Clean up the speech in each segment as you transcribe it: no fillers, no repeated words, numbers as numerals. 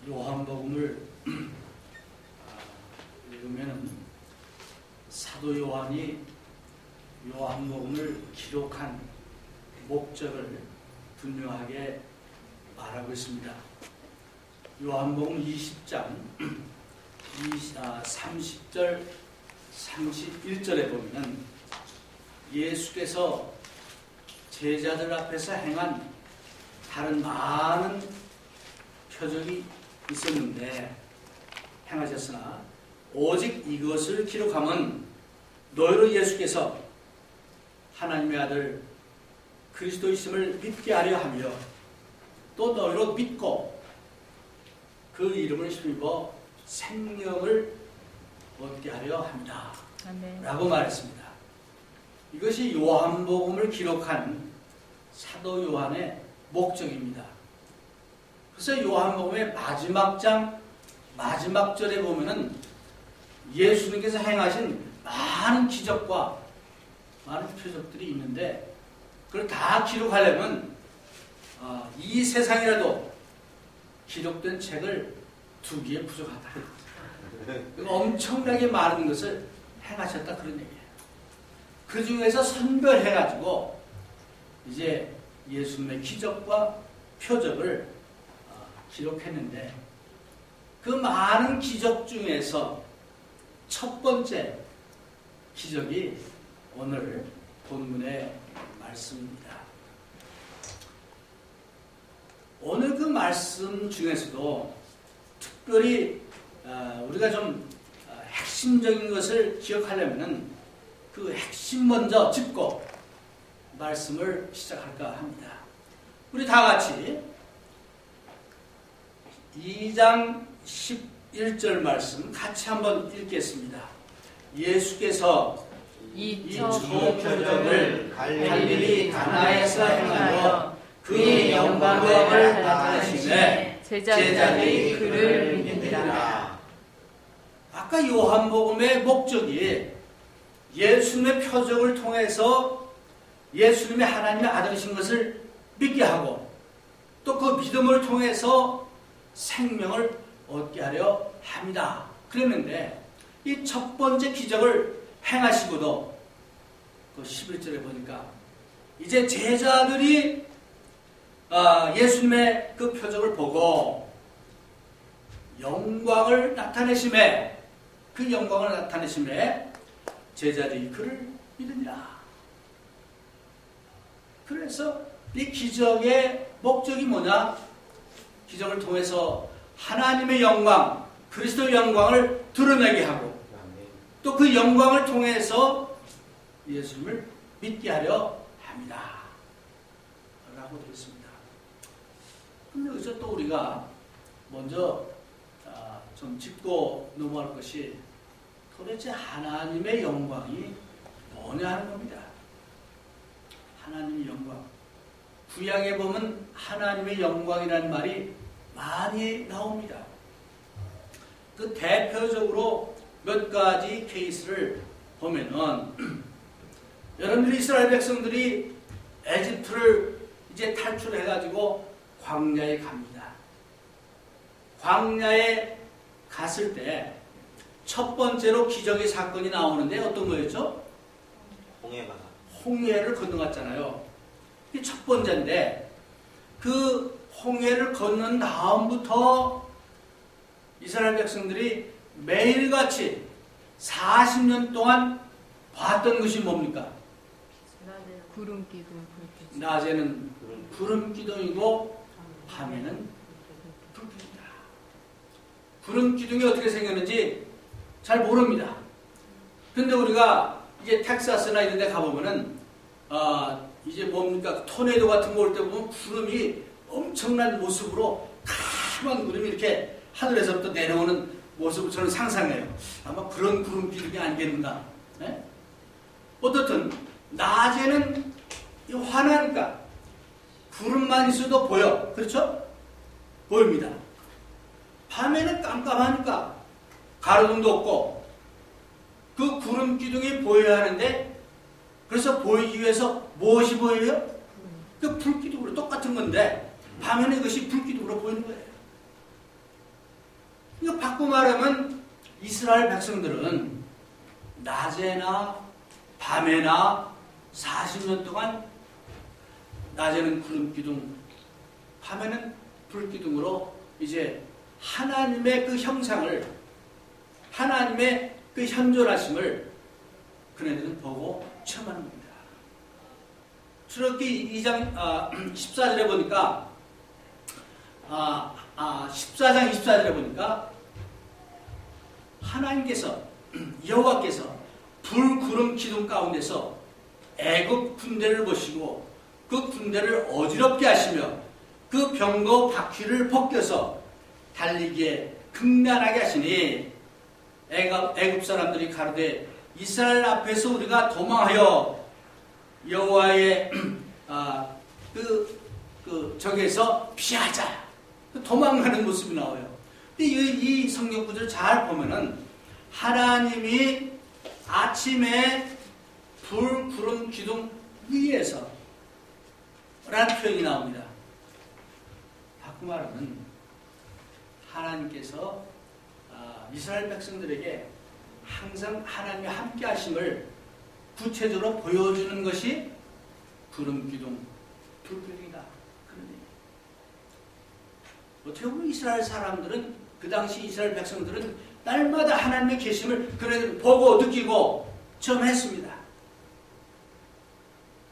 요한복음을 읽으면 사도 요한이 요한복음을 기록한 목적을 분명하게 말하고 있습니다. 요한복음 20장 30절 31절에 보면 예수께서 제자들 앞에서 행한 다른 많은 표적이 있었는데 행하셨으나 오직 이것을 기록하면 너희로 예수께서 하나님의 아들 그리스도이심을 믿게 하려 하며 또 너희로 믿고 그 이름을 힘입어 생명을 얻게 하려 합니다. 아멘. 라고 말했습니다. 이것이 요한복음을 기록한 사도 요한의 목적입니다. 그래서 요한복음의 마지막 장 마지막 절에 보면은 예수님께서 행하신 많은 기적과 많은 표적들이 있는데 그걸 다 기록하려면 이 세상이라도 기록된 책을 두기에 부족하다. 엄청나게 많은 것을 행하셨다 그런 얘기예요. 그 중에서 선별해가지고 이제 예수님의 기적과 표적을 기록했는데 그 많은 기적 중에서 첫 번째 기적이 오늘 본문의 말씀입니다. 오늘 그 말씀 중에서도 특별히 우리가 좀 핵심적인 것을 기억하려면 그 핵심 먼저 짚고 말씀을 시작할까 합니다. 우리 다 같이 2장 11절 말씀 같이 한번 읽겠습니다. 예수께서 이 표적을 갈릴리 가나에서 행하여 그의 영광을 나타내시매 제자들이 그를 믿으리라. 아까 요한복음의 목적이 예수님의 표적을 통해서 예수님의 하나님의 아들이신 것을 믿게 하고 또 그 믿음을 통해서 생명을 얻게 하려 합니다. 그랬는데 이 첫 번째 기적을 행하시고도 그 11절에 보니까 이제 제자들이 예수님의 그 표적을 보고 영광을 나타내심에 그 영광을 나타내심에 제자들이 그를 믿으니라. 그래서 이 기적의 목적이 뭐냐? 기적을 통해서 하나님의 영광, 그리스도의 영광을 드러내게 하고 또 그 영광을 통해서 예수님을 믿게 하려 합니다. 라고 되어 있습니다. 그런데 여기서 또 우리가 먼저 좀 짚고 넘어갈 것이 도대체 하나님의 영광이 뭐냐 하는 겁니다. 하나님의 영광. 구약에 보면 하나님의 영광이라는 말이 많이 나옵니다. 그 대표적으로 몇 가지 케이스를 보면은 여러분들이 이스라엘 백성들이 에집트를 이제 탈출해가지고 광야에 갑니다. 광야에 갔을 때 첫 번째로 기적의 사건이 나오는데 어떤 거였죠? 홍해를 건너갔잖아요. 이게 첫 번째인데 그 홍해를 건넌 다음부터 이스라엘 백성들이 매일같이 40년 동안 봤던 것이 뭡니까? 구름기둥, 불기둥. 낮에는 구름기둥이고 밤에는 불기둥이다. 구름기둥이 어떻게 생겼는지 잘 모릅니다. 근데 우리가 이제 텍사스나 이런 데 가보면은 이제 뭡니까? 토네이도 같은 거 올 때 보면 구름이 엄청난 모습으로 까만 구름이 이렇게 하늘에서부터 내려오는 모습을 저는 상상해요. 아마 그런 구름 기둥이 아니겠는가. 네? 어떻든 낮에는 환하니까 구름만 있어도 보여. 그렇죠? 보입니다. 밤에는 깜깜하니까 가로등도 없고 그 구름 기둥이 보여야 하는데 그래서 보이기 위해서 무엇이 보여요? 그 불기둥으로 똑같은 건데 밤에는 이것이 불기둥으로 보이는 거예요. 말하면 이스라엘 백성들은 낮에나 밤에나 40년 동안 낮에는 구름기둥, 밤에는 불기둥으로 이제 하나님의 그 형상을, 하나님의 그 현존하심을 그네들은 보고 체험하는 겁니다. 출애굽기 2장 14절에 보니까 14장 24절에 보니까 하나님께서, 여호와께서 불, 구름, 기둥 가운데서 애굽 군대를 보시고 그 군대를 어지럽게 하시며 그 병거 바퀴를 벗겨서 달리기에 극난하게 하시니 애굽 사람들이 가로되 이스라엘 앞에서 우리가 도망하여 여호와의 적에서 피하자. 도망가는 모습이 나와요. 근데 이 성경 구절을 잘 보면은 하나님이 아침에 불, 구름, 기둥 위에서 라는 표현이 나옵니다. 바꾸어 말하면 하나님께서 이스라엘 백성들에게 항상 하나님의 함께 하심을 구체적으로 보여주는 것이 구름, 기둥, 불기둥이다. 그런 얘기예요. 어떻게 보면 이스라엘 사람들은, 그 당시 이스라엘 백성들은 날마다 하나님의 계심을 그네들 보고 느끼고 체험했습니다.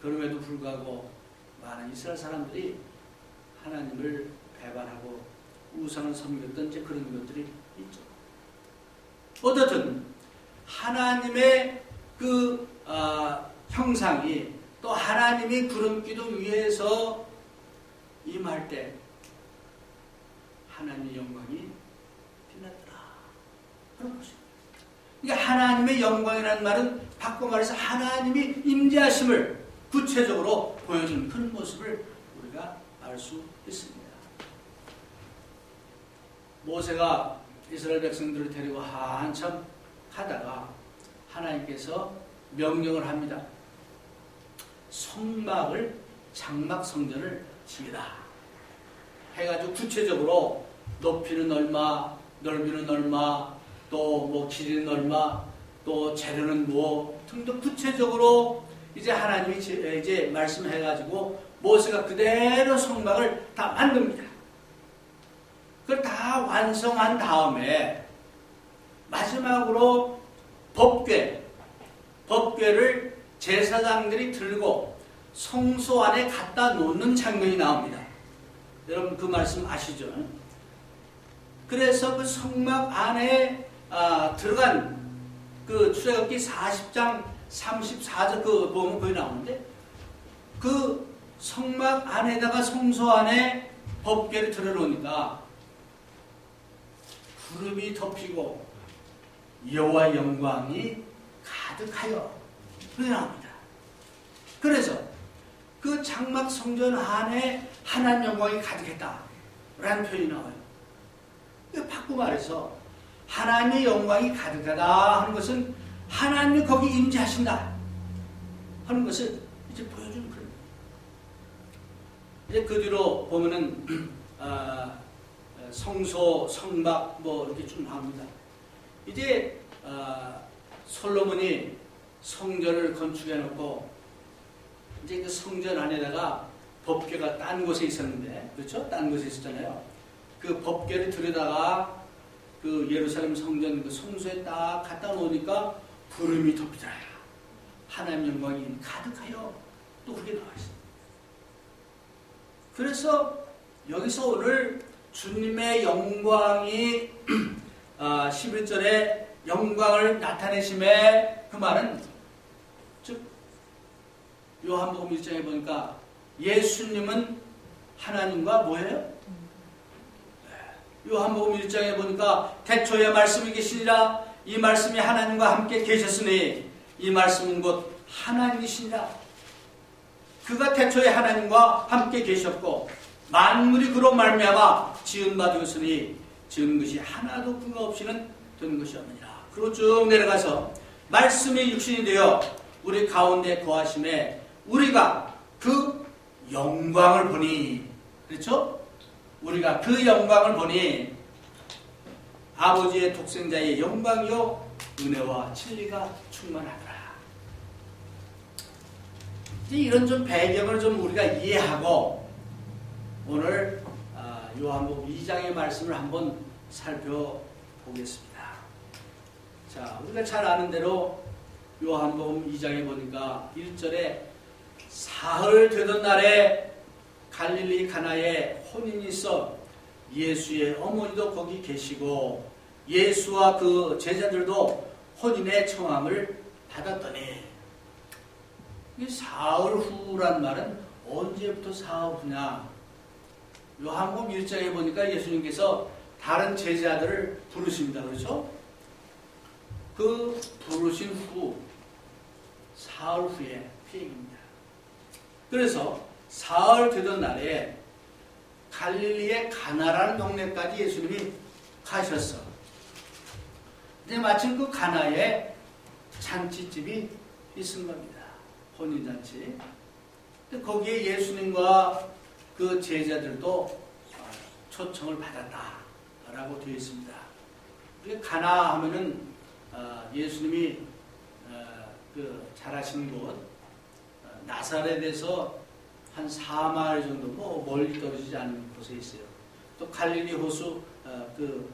그럼에도 불구하고 많은 이스라엘 사람들이 하나님을 배반하고 우상을 섬겼던 이제 그런 것들이 있죠. 어쨌든 하나님의 그 형상이 또 하나님이 구름기둥 위에서 임할 때 하나님의 영광이 빛났더라. 그런 것입니다. 그러니까 하나님의 영광이라는 말은 바꿔 말해서 하나님이 임재하심을 구체적으로 보여주는 그런 모습을 우리가 알 수 있습니다. 모세가 이스라엘 백성들을 데리고 한참 가다가 하나님께서 명령을 합니다. 성막을, 장막 성전을 지으라 해가지고 구체적으로 높이는 얼마, 넓이는 얼마, 또 뭐 길이는 얼마, 또 재료는 뭐 등등 구체적으로 이제 하나님이 이제 말씀해가지고 모세가 그대로 성막을 다 만듭니다. 그걸 다 완성한 다음에 마지막으로 법궤를 제사장들이 들고 성소 안에 갖다 놓는 장면이 나옵니다. 여러분 그 말씀 아시죠? 그래서 그 성막 안에 들어간 그 출애굽기 40장 34절 그 보면 거기 나오는데 그 성막 안에다가 성소 안에 법궤를 들어놓으니까 구름이 덮이고 여호와의 영광이 가득하여 그렇게 나옵니다. 그래서 그 장막 성전 안에 하나님 영광이 가득했다 라는 표현이 나와요. 바꾸어 말해서 하나님의 영광이 가득하다 하는 것은 하나님이 거기 임재하신다 하는 것을 이제 보여주는 그런. 이제 그 뒤로 보면은 성소, 성막 뭐 이렇게 쭉 나옵니다. 이제 솔로몬이 성전을 건축해 놓고 이제 그 성전 안에다가 법궤가 딴 곳에 있었는데, 그렇죠? 딴 곳에 있었잖아요. 그 법궤를 들여다가 그 예루살렘 성전 그 성소에 딱 갖다 놓으니까 구름이 덮이더라요. 하나님 영광이 가득하여 또 그게 나와 있습니다. 그래서 여기서 오늘 주님의 영광이 11절에 영광을 나타내심에 그 말은 즉 요한복음 1장에 보니까 예수님은 하나님과 뭐예요? 요한복음 1장에 보니까 태초에 말씀이 계시니라 이 말씀이 하나님과 함께 계셨으니 이 말씀은 곧 하나님이시니라. 그가 태초에 하나님과 함께 계셨고 만물이 그로 말미암아 지은 바 되었으니 지은 것이 하나도 그가 없이는 된 것이 없느니라. 그리고 쭉 내려가서 말씀이 육신이 되어 우리 가운데 거하심에 우리가 그 영광을 보니, 그렇죠? 우리가 그 영광을 보니 아버지의 독생자의 영광이요 은혜와 진리가 충만하더라. 이제 이런 좀 배경을 좀 우리가 이해하고 오늘 요한복음 2장의 말씀을 한번 살펴보겠습니다. 자, 우리가 잘 아는 대로 요한복음 2장에 보니까 1절에 사흘 되던 날에 갈릴리 가나에 혼인이 있어 예수의 어머니도 거기 계시고 예수와 그 제자들도 혼인의 청함을 받았더니, 이 사흘 후란 말은 언제부터 사흘 후냐? 요한복음 1장에 보니까 예수님께서 다른 제자들을 부르십니다. 그렇죠? 그 부르신 후 사흘 후에 그 얘기입니다. 그래서 사흘 되던 날에 갈릴리의 가나라는 동네까지 예수님이 가셨어. 근데 마침 그 가나에 잔치집이 있은 겁니다. 혼인잔치. 근데 거기에 예수님과 그 제자들도 초청을 받았다라고 되어 있습니다. 가나 하면은 예수님이 그 자라신 곳 나사렛에서 한 4마일 정도 뭐 멀리 떨어지지 않은 곳에 있어요. 또 갈릴리 호수 그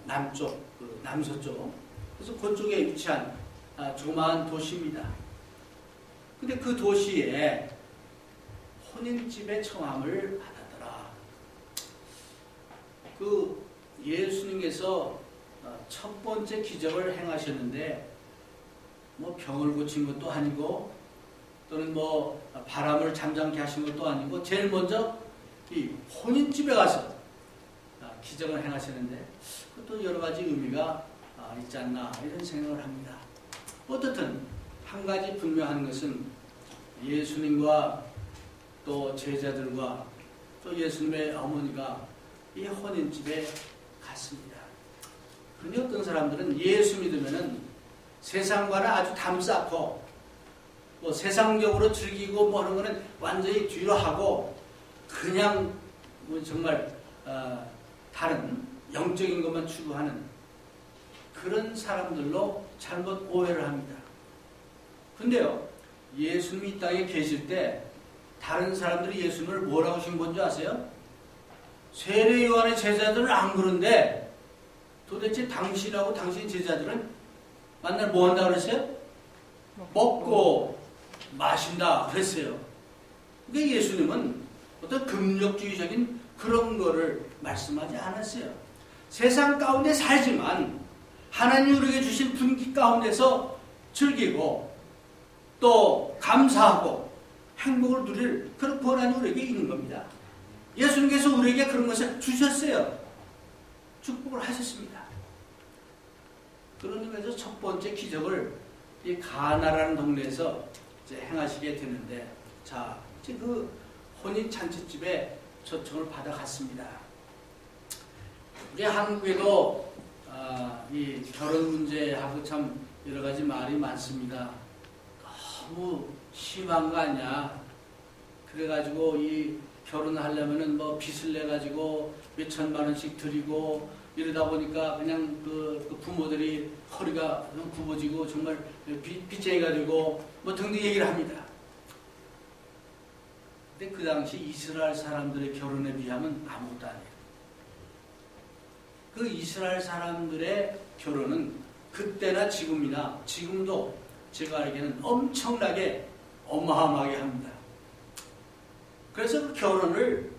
남쪽, 그 남서쪽, 그래서 그쪽에 위치한 조그마한 도시입니다. 근데 그 도시에 혼인집의 청함을 받았더라. 그 예수님께서 첫 번째 기적을 행하셨는데 뭐 병을 고친 것도 아니고 또는 뭐 바람을 잠잠케 하신 것도 아니고 제일 먼저 이 혼인집에 가서 기적을 행하셨는데 그것도 여러 가지 의미가 있지 않나 이런 생각을 합니다. 어떻든 한 가지 분명한 것은 예수님과 또 제자들과 또 예수님의 어머니가 이 혼인집에 갔습니다. 그런데 어떤 사람들은 예수 믿으면은 세상과는 아주 담쌓고 뭐 세상적으로 즐기고 뭐 하는 거는 완전히 뒤로 하고 그냥 뭐 정말 다른 영적인 것만 추구하는 그런 사람들로 잘못 오해를 합니다. 근데요, 예수님이 이 땅에 계실 때 다른 사람들이 예수님을 뭐라고 신본 줄 아세요? 세례 요한의 제자들은 안 그런데 도대체 당신하고 당신 제자들은 만날 뭐 한다고 그랬어요? 먹고 마신다 그랬어요. 그러니까 예수님은 어떤 금욕주의적인 그런 거를 말씀하지 않았어요. 세상 가운데 살지만 하나님 우리에게 주신 분기 가운데서 즐기고 또 감사하고 행복을 누릴 그런 권한이 우리에게 있는 겁니다. 예수님께서 우리에게 그런 것을 주셨어요. 축복을 하셨습니다. 그런 의미에서 첫 번째 기적을 이 가나라는 동네에서 이제 행하시게 되는데, 자, 이제 그 혼인 잔치집에 초청을 받아갔습니다. 우리 한국에도 이 결혼 문제하고 참 여러 가지 말이 많습니다. 너무 심한 거 아니야? 그래가지고 이 결혼하려면은 뭐 빚을 내가지고 몇 천만 원씩 드리고 이러다 보니까 그냥 그 부모들이 허리가 굽어지고 정말 빚쟁이가 되고 뭐 등등 얘기를 합니다. 근데 그 당시 이스라엘 사람들의 결혼에 비하면 아무것도 아니에요. 그 이스라엘 사람들의 결혼은 그때나 지금이나 지금도 제가 알기에는 엄청나게 어마어마하게 합니다. 그래서 그 결혼을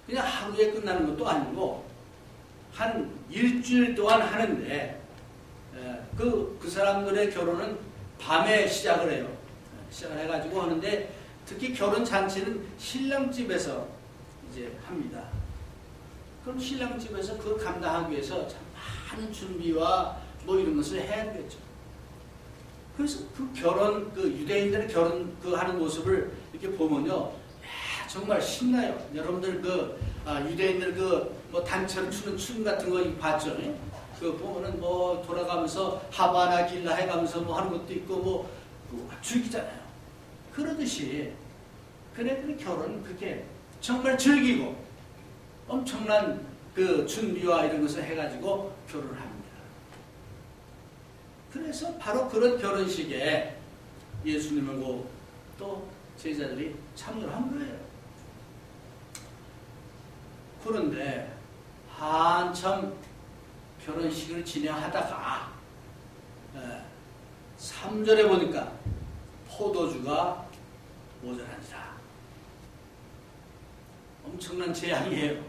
그냥 하루에 끝나는 것도 아니고 한 일주일 동안 하는데 그 사람들의 결혼은 밤에 시작을 해요. 시작을 해가지고 하는데 특히 결혼 잔치는 신랑집에서 이제 합니다. 그럼 신랑집에서 그걸 감당하기 위해서 참 많은 준비와 뭐 이런 것을 해야 되겠죠. 그래서 그 결혼, 그 유대인들의 결혼 그 하는 모습을 이렇게 보면요, 정말 신나요. 여러분들 유대인들 뭐 단체로 추는 춤 같은 거 봤죠? 그 보면은 뭐 돌아가면서 하바나 길라 해가면서 뭐 하는 것도 있고 뭐 즐기잖아요. 그러듯이 그네들의 결혼은 그게 정말 즐기고 엄청난 그 준비와 이런 것을 해가지고 결혼을 합니다. 그래서 바로 그런 결혼식에 예수님하고 또 제자들이 참여를 한 거예요. 그런데 한참 결혼식을 진행하다가 3절에 보니까 포도주가 모자란지라. 엄청난 재앙이에요.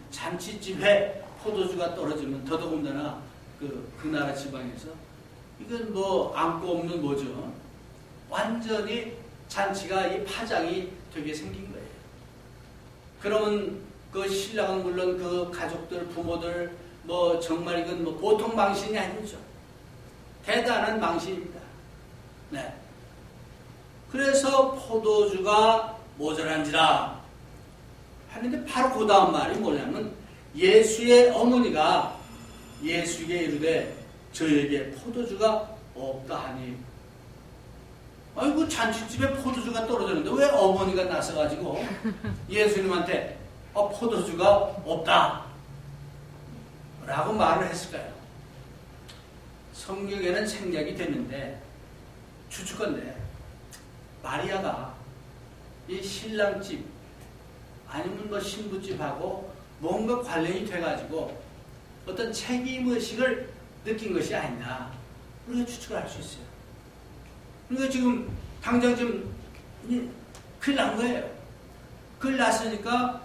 잔치집에 포도주가 떨어지면 더더군다나 그 나라 지방에서 이건 뭐 안고 없는 뭐죠. 완전히 잔치가 이 파장이 되게 생긴 거예요. 그러면 그 신랑은 물론 그 가족들, 부모들 뭐 정말 이건 뭐 보통 망신이 아니죠. 대단한 망신입니다. 네. 그래서 포도주가 모자란지라 하는데 바로 그 다음 말이 뭐냐면 예수의 어머니가 예수에게 이르되 저에게 포도주가 없다 하니 아이고 잔치집에 포도주가 떨어졌는데 왜 어머니가 나서가지고 예수님한테 포도주가 없다 라고 말을 했을까요? 성경에는 생략이 됐는데 추측건데 마리아가 이 신랑집 아니면 뭐 신부집하고 뭔가 관련이 돼가지고 어떤 책임의식을 느낀 것이 아니냐 우리가 추측을 할 수 있어요. 그러니까 지금 당장 좀 큰일 난 거예요. 큰일 났으니까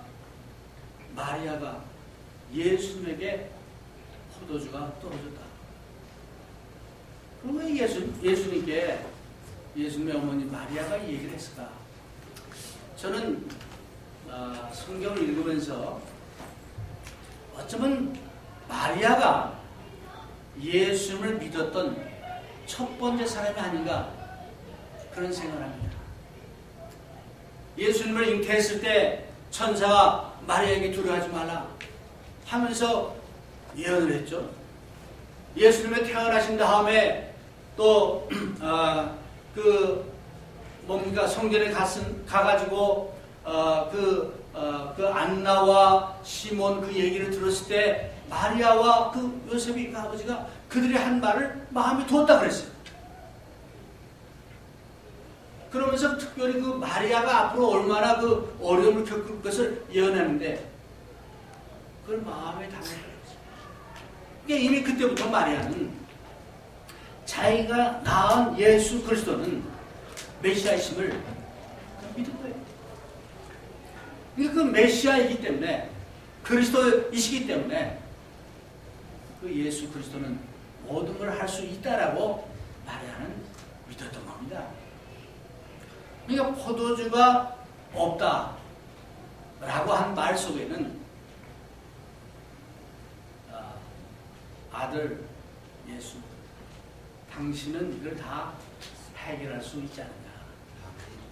마리아가 예수님에게 포도주가 떨어졌다. 그럼 왜 예수님께 예수님의 어머니 마리아가 이 얘기를 했을까? 저는 성경을 읽으면서 어쩌면 마리아가 예수님을 믿었던 첫 번째 사람이 아닌가 그런 생각을 합니다. 예수님을 잉태했을 때 천사가 마리아에게 두려워하지 말라 하면서 예언을 했죠. 예수님이 태어나신 다음에 또 성전에 가가지고 그 안나와 시몬 그 얘기를 들었을 때 마리아와 그 요셉이 그 아버지가 그들의 한 말을 마음에 두었다 그랬어요. 그러면서 특별히 그 마리아가 앞으로 얼마나 그 어려움을 겪을 것을 예언하는데 그걸 마음에 담았어요. 그러니까 이미 그때부터 마리아는 자기가 낳은 예수 그리스도는 메시아이심을 믿은 거예요. 그러니까 그 메시아이기 때문에 그리스도이시기 때문에 그 예수 그리스도는 모든 걸 할 수 있다라고 마리아는 믿었던 겁니다. 그러니까 포도주가 없다 라고 한 말 속에는 아들 예수 당신은 이걸 다 해결할 수 있지 않느냐.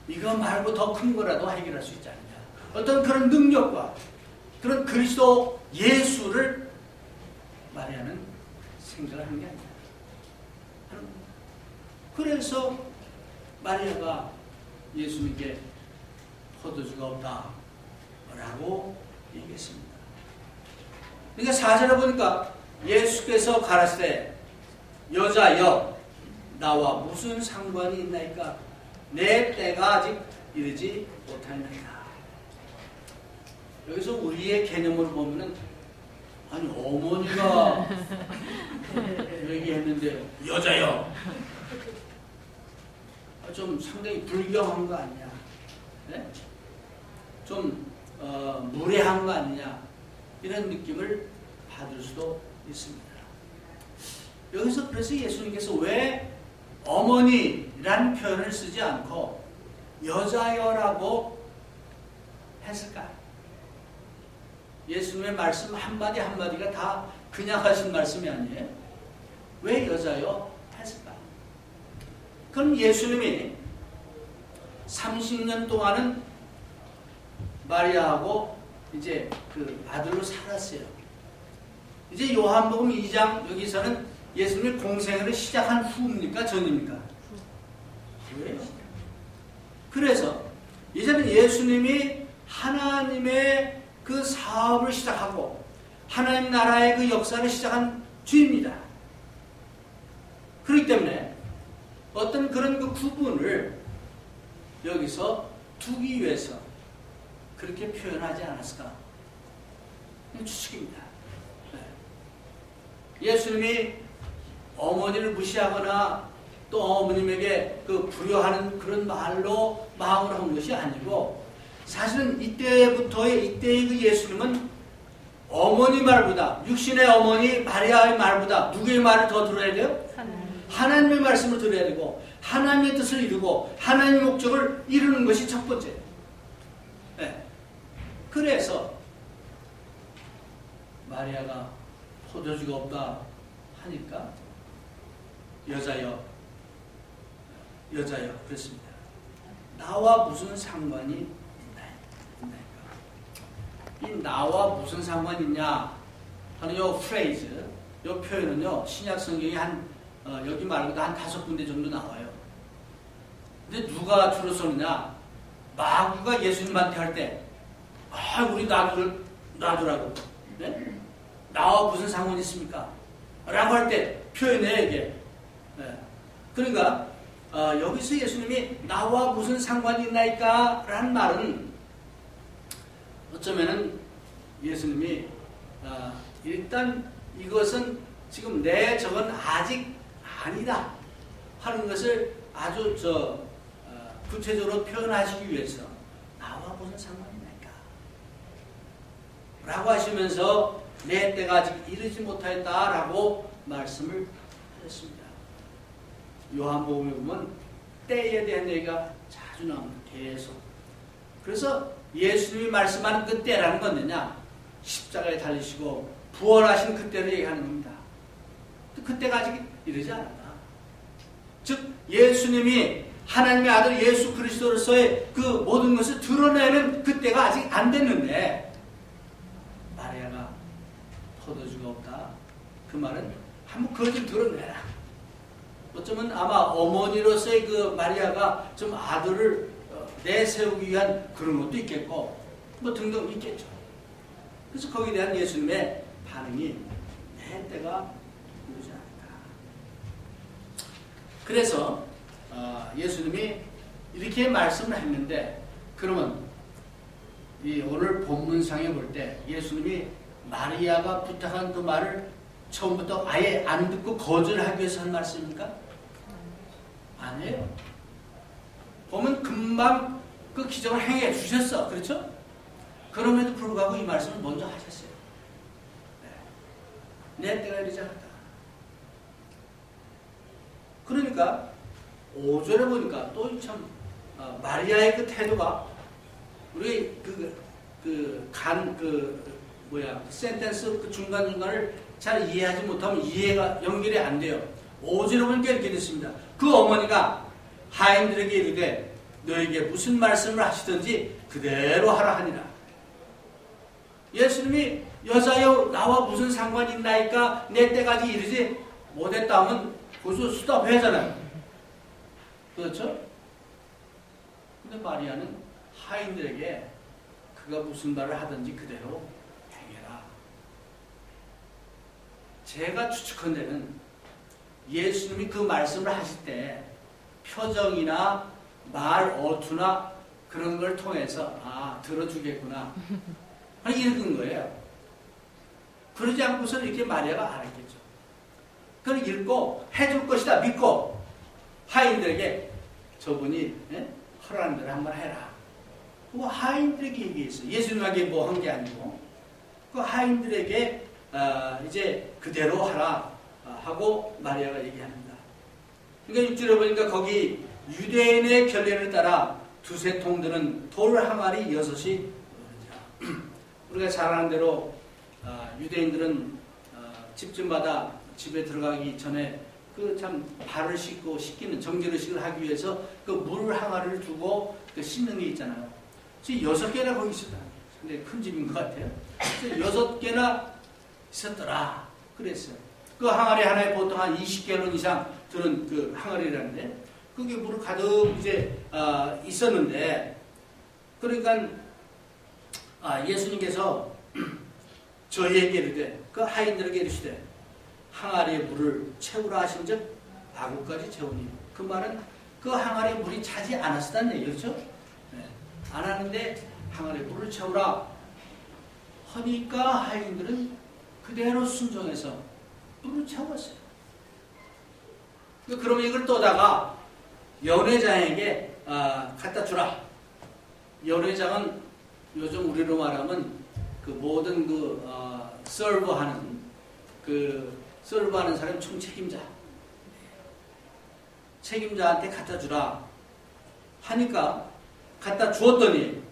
이거 말고 더 큰 거라도 해결할 수 있지 않느냐. 어떤 그런 능력과 그런 그리스도 예수를 마리아는 생각을 하는 게 아니야. 그래서 마리아가 예수님께 포도주가 없다 라고 얘기했습니다. 그러니까 4절에 보니까 예수께서 가라사대 여자여 나와 무슨 상관이 있나이까 내 때가 아직 이르지 못하였나이다. 여기서 우리의 개념으로 보면은 아니 어머니가 얘기했는데 여자여 좀 상당히 불경한 거 아니냐, 네? 좀 무례한 거 아니냐 이런 느낌을 받을 수도 있습니다. 여기서 그래서 예수님께서 왜 어머니라는 표현을 쓰지 않고 여자여라고 했을까? 예수님의 말씀 한마디 한마디가 다 그냥 하신 말씀이 아니에요. 왜 여자여 했을까? 그럼 예수님이 30년 동안은 마리아하고 이제 그 아들로 살았어요. 이제 요한복음 2장 여기서는 예수님이 공생애를 시작한 후입니까? 전입니까? 후예요. 그래서 이제는 예수님이 하나님의 그 사업을 시작하고 하나님 나라의 그 역사를 시작한 주입니다. 그렇기 때문에 어떤 그런 그 구분을 여기서 두기 위해서 그렇게 표현하지 않았을까? 추측입니다. 예수님이 어머니를 무시하거나 또 어머님에게 그 불효하는 그런 말로 마음을 한 것이 아니고, 사실은 이때의 그 예수님은 어머니 말보다, 육신의 어머니 마리아의 말보다 누구의 말을 더 들어야 돼요? 하나님의 말씀을 들어야 되고, 하나님의 뜻을 이루고 하나님의 목적을 이루는 것이 첫 번째. 네. 그래서 마리아가 포도주가 없다 하니까 여자여 그랬습니다. 나와 무슨 상관이 있나이까? 이 나와 무슨 상관이 있냐 하는 요 프레이즈, 요 표현은요 신약 성경에 여기 말고도 한 5군데 정도 나와요. 근데 누가 주로 쓰느냐? 마귀가 예수님한테 할 때, 우리 놔두라고. 네? 나와 무슨 상관이 있습니까? 라고 할 때 표현해, 이게. 네. 그러니까, 여기서 예수님이 나와 무슨 상관이 있나이까? 라는 말은, 어쩌면은 예수님이, 일단 이것은 지금 저건 아직 아니다 하는 것을 아주 구체적으로 표현하시기 위해서 나와 무슨 상관이 있나이까? 라고 하시면서 내 때가 아직 이르지 못하였다라고 말씀을 하셨습니다. 요한복음에 보면 때에 대한 얘기가 자주 나옵니다. 계속. 그래서 예수님이 말씀하는 그 때라는 건 뭐냐? 십자가에 달리시고 부활하신 그때를 얘기하는 겁니다. 그때가 아직 이르지 않았다. 즉 예수님이 하나님의 아들 예수 그리스도로서의 그 모든 것을 드러내는 그때가 아직 안 됐는데, 마리아가 포도주가 없다. 그 말은 한번 그걸 좀 드러내라. 어쩌면 아마 어머니로서의 그 마리아가 좀 아들을 내세우기 위한 그런 것도 있겠고 뭐 등등 있겠죠. 그래서 거기에 대한 예수님의 반응이 내 때가 이르지 않았다. 그래서 예수님이 이렇게 말씀을 했는데, 그러면 이 오늘 본문상에 볼 때 예수님이 마리아가 부탁한 그 말을 처음부터 아예 안 듣고 거절하기 위해서 한 말씀입니까? 아니에요. 보면 금방 그 기적을 행해 주셨어. 그렇죠? 그럼에도 불구하고 이 말씀을 먼저 하셨어요. 내 때가 이르지 않았다. 그러니까 5절에 보니까 또 참 마리아의 그 태도가 우리 센텐스 그 중간중간을 잘 이해하지 못하면 이해가 연결이 안 돼요. 5절에 보니까 이렇게 됐습니다. 그 어머니가 하인들에게 이르되 너에게 무슨 말씀을 하시든지 그대로 하라 하니라. 예수님이 여자여 나와 무슨 상관이 있나이까? 내 때까지 이르지 못했다 하면 벌써 수답해야잖아요. 그렇죠? 근데 마리아는 하인들에게 그가 무슨 말을 하든지 그대로 행해라. 제가 추측한 데는 예수님이 그 말씀을 하실 때 표정이나 말 어투나 그런 걸 통해서 들어주겠구나 하는 읽은 거예요. 그러지 않고서는 이렇게 마리아가 알았겠죠. 그걸 읽고 해줄 것이다 믿고 하인들에게 저분이 허락하는 대로 한번 해라. 그거 하인들에게 얘기했어요. 예수님에게 뭐 한 게 아니고 그 하인들에게 이제 그대로 하라 하고 마리아가 얘기합니다. 그러니까 6절에 보니까 거기 유대인의 결례를 따라 두세 통 드는 돌 항아리 6이 우리가 잘 아는 대로 유대인들은 집집마다 집에 들어가기 전에 그 참 발을 씻고 씻기는 정결의식을 하기 위해서 그 물 항아리를 두고 그 씻는 게 있잖아요. 지금 6개나 거기 있었다. 근데 큰 집인 것 같아요. 6개나 있었더라. 그랬어요. 그 항아리 하나에 보통 한 20gallon 이상 드는 그 항아리라는데 그게 물을 가득 이제 있었는데, 그러니까 예수님께서 저희에게 이르되 그 하인들에게 이르시되 항아리에 물을 채우라 하신즉 아구까지 채우니, 그 말은 그 항아리에 물이 차지 않았다는 얘기죠. 네. 안 하는데 항아리에 물을 채우라 하니까 하인들은 그대로 순종해서 물을 채웠어요. 그러면 이걸 또다가 연회장에게 갖다 주라. 연회장은 요즘 우리로 말하면 그 모든 서브하는 서브하는 사람 총책임자, 책임자한테 갖다 주라 하니까 갖다 주었더니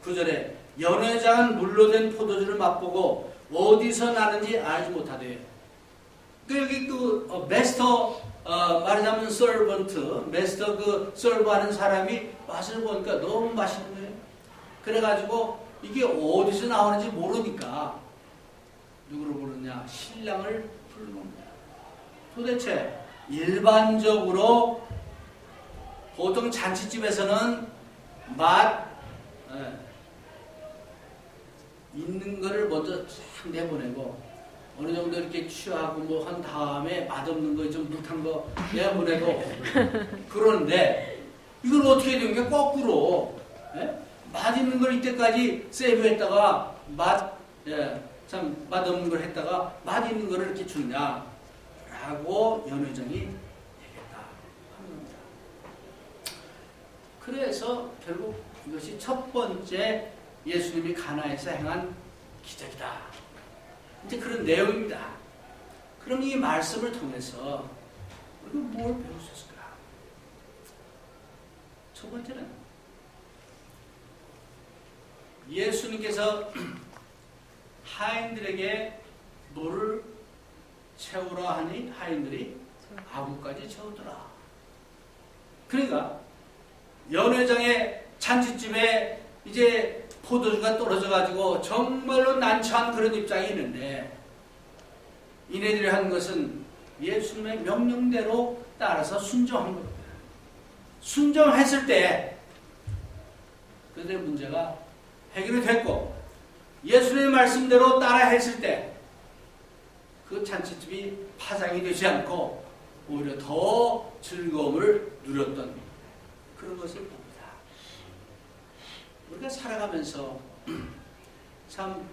9절에 연회장은 물로 된 포도주를 맛보고 어디서 나는지 알지 못하대요. 여기 메스터 말하자면 서번트, 메스터 서브하는 사람이 맛을 보니까 너무 맛있는 거예요. 그래가지고 이게 어디서 나오는지 모르니까 누구를 부르냐? 신랑을 부르는 겁니다. 도대체 일반적으로 보통 잔치집에서는 맛 있는 거를 먼저 싹 내보내고 어느 정도 이렇게 취하고 뭐 한 다음에 맛없는 거 좀 묵한 거 내보내고 그러는데 이걸 어떻게 되는 게 거꾸로 맛있는 걸 이때까지 세이브했다가 참 맛없는 걸 했다가 맛있는 거를 이렇게 주냐라고 연회장이 얘기했다 하는 겁니다. 그래서 결국 이것이 첫 번째 예수님이 가나에서 행한 기적이다. 이제 그런 내용입니다. 그럼 이 말씀을 통해서 우리가 뭘 배울 수 있을까? 첫 번째는 예수님께서 하인들에게 물을 채우라 하니 하인들이 아구까지 채우더라. 그러니까 연회장의 잔치집에 이제 포도주가 떨어져가지고 정말로 난처한 그런 입장이 있는데 이네들이 한 것은 예수님의 명령대로 따라서 순종한 겁니다. 순종했을 때 그들의 문제가 해결이 됐고 예수님의 말씀대로 따라 했을 때 그 잔치집이 파장이 되지 않고 오히려 더 즐거움을 누렸던 그런 것을 봅니다. 우리가 살아가면서 참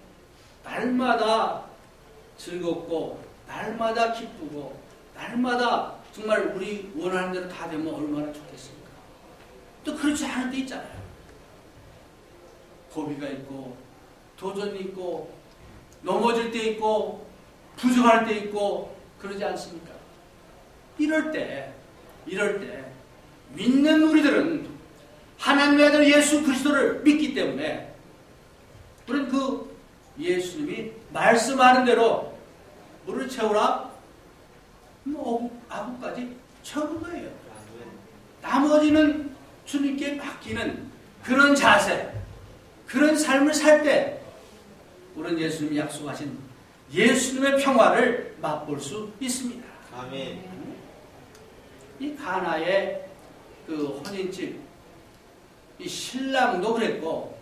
날마다 즐겁고 날마다 기쁘고 날마다 정말 우리 원하는 대로 다 되면 얼마나 좋겠습니까? 또 그렇지 않은 데 있잖아요. 고비가 있고 도전이 있고 넘어질 때 있고 부족할 때 있고 그러지 않습니까? 이럴 때 믿는 우리들은 하나님의 아들 예수 그리스도를 믿기 때문에 우리는 그 예수님이 말씀하는 대로 물을 채우라 아구까지 채우는 거예요. 나머지는 주님께 맡기는 그런 자세, 그런 삶을 살 때 우리는 예수님이 약속하신 예수님의 평화를 맛볼 수 있습니다. 아멘. 이 가나의 그 혼인집, 이 신랑도 그랬고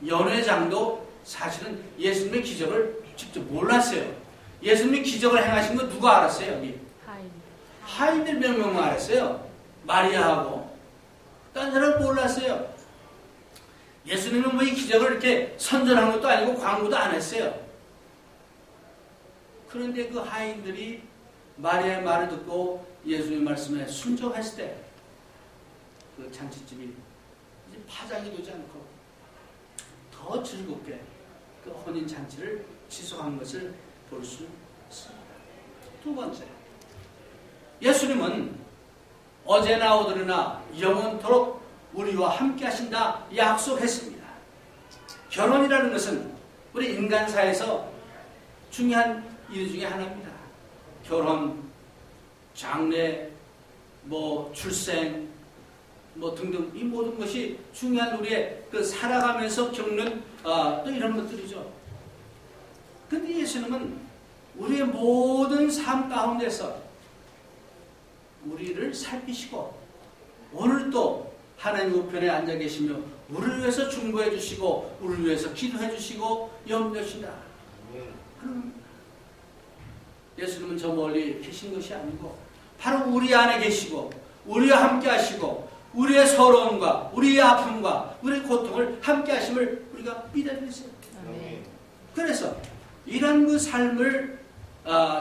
연회장도 사실은 예수님의 기적을 직접 몰랐어요. 예수님이 기적을 행하신 거 누가 알았어요? 여기 하인들 몇 명만 알았어요. 마리아하고 다른 사람은 몰랐어요. 예수님은 뭐 이 기적을 이렇게 선전한 것도 아니고 광고도 안 했어요. 그런데 그 하인들이 마리아의 말을 듣고 예수님의 말씀에 순종했을 때 그 잔치집이 이제 파장이 되지 않고 더 즐겁게 그 혼인 잔치를 지속한 것을 볼 수 있습니다. 두 번째, 예수님은 어제나 오늘이나 영원토록 우리와 함께 하신다 약속했습니다. 결혼이라는 것은 우리 인간사에서 중요한 일 중에 하나입니다. 결혼, 장래, 출생, 등등 이 모든 것이 중요한 우리의 그 살아가면서 겪는 또 이런 것들이죠. 근데 예수님은 우리의 모든 삶 가운데서 우리를 살피시고 오늘 또 하나님 우편에 앉아 계시며 우리를 위해서 중보해 주시고 우리를 위해서 기도해 주시고 염려하신다. 그럼 예수님은 저 멀리 계신 것이 아니고 바로 우리 안에 계시고 우리와 함께 하시고 우리의 서러움과 우리의 아픔과 우리의 고통을 함께 하심을 우리가 믿어야 되겠어요. 그래서 이런 그 삶을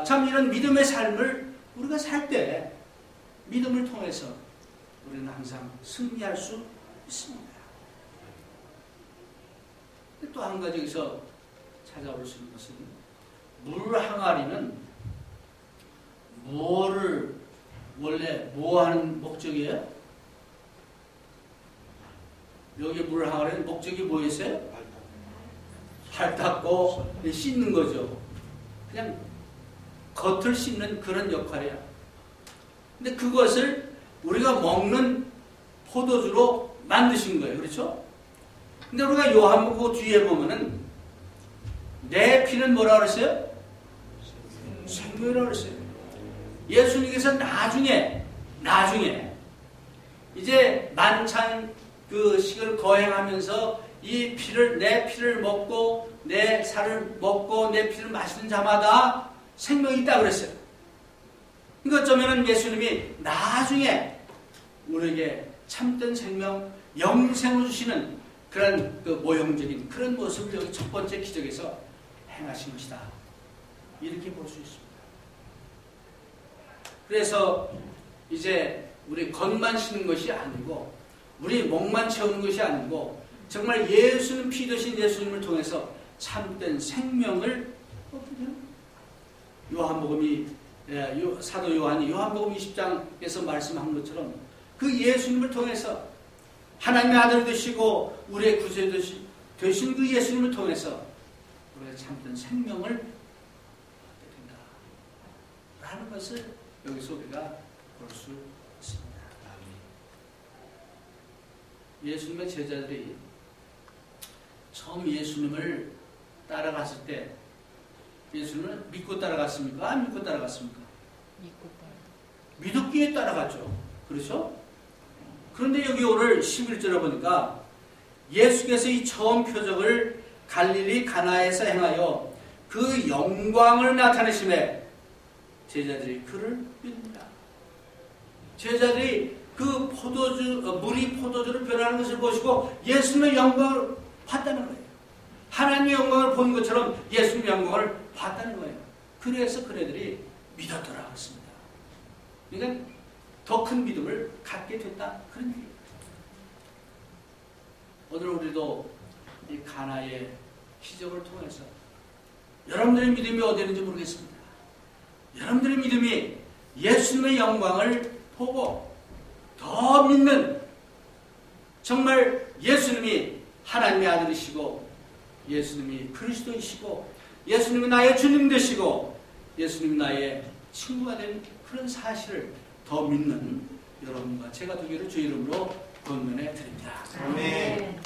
참 이런 믿음의 삶을 우리가 살 때 믿음을 통해서 우리는 항상 승리할 수 있습니다. 또 한 가지 여기서 찾아볼 수 있는 것은 물 항아리는 뭐를 원래 뭐 하는 목적이에요? 여기 물 항아리는 목적이 뭐였어요? 발 닦고 씻는 거죠. 그냥 겉을 씻는 그런 역할이야. 근데 그것을 우리가 먹는 포도주로 만드신 거예요. 그렇죠? 근데 우리가 요한복음 그 뒤에 보면은 내 피는 뭐라 그랬어요? 생명이라고 그랬어요. 예수님께서 나중에 이제 만찬 그 식을 거행하면서 이 피를 내 피를 먹고 내 살을 먹고 내 피를 마시는 자마다 생명이 있다 그랬어요. 그러니까 어쩌면은 예수님이 나중에 우리에게 참된 생명, 영생을 주시는 그런 그 모형적인 그런 모습을 여기 첫 번째 기적에서 행하신 것이다. 이렇게 볼 수 있습니다. 그래서 이제 우리 겉만 씻는 것이 아니고 우리 목만 채우는 것이 아니고 정말 예수님 피 되신 예수님을 통해서 참된 생명을 요한복음이 사도 요한이 요한복음 20장에서 말씀한 것처럼 그 예수님을 통해서 하나님의 아들이 되시고 우리의 구세주 되신 그 예수님을 통해서 우리가 참된 생명을 얻게 된다 라는 것을 여기서 우리가 볼 수 있습니다. 예수님의 제자들이 처음 예수님을 따라갔을 때 예수님을 믿고 따라갔습니까? 안 믿고 따라갔습니까? 믿었기에 따라갔죠. 그렇죠? 그런데 여기 오늘 11절에 보니까 예수께서 이 처음 표적을 갈릴리 가나에서 행하여 그 영광을 나타내심에 제자들이 그를 믿는다. 제자들이 그 물이 포도주로 변하는 것을 보시고 예수님의 영광을 봤다는 거예요. 하나님의 영광을 본 것처럼 예수님의 영광을 봤다는 거예요. 그래서 그네들이 믿었더라 했습니다. 그러니까 더 큰 믿음을 갖게 됐다 그런 얘기예요. 오늘 우리도 이 가나의 기적을 통해서 여러분들의 믿음이 어디 있는지 모르겠습니다. 여러분들의 믿음이 예수님의 영광을 보고 더 믿는 정말 예수님이 하나님의 아들이시고 예수님이 그리스도이시고 예수님이 나의 주님 되시고 예수님이 나의 친구가 된 그런 사실을 더 믿는 여러분과 제가 되기를 주의 이름으로 권면해 드립니다. 아멘.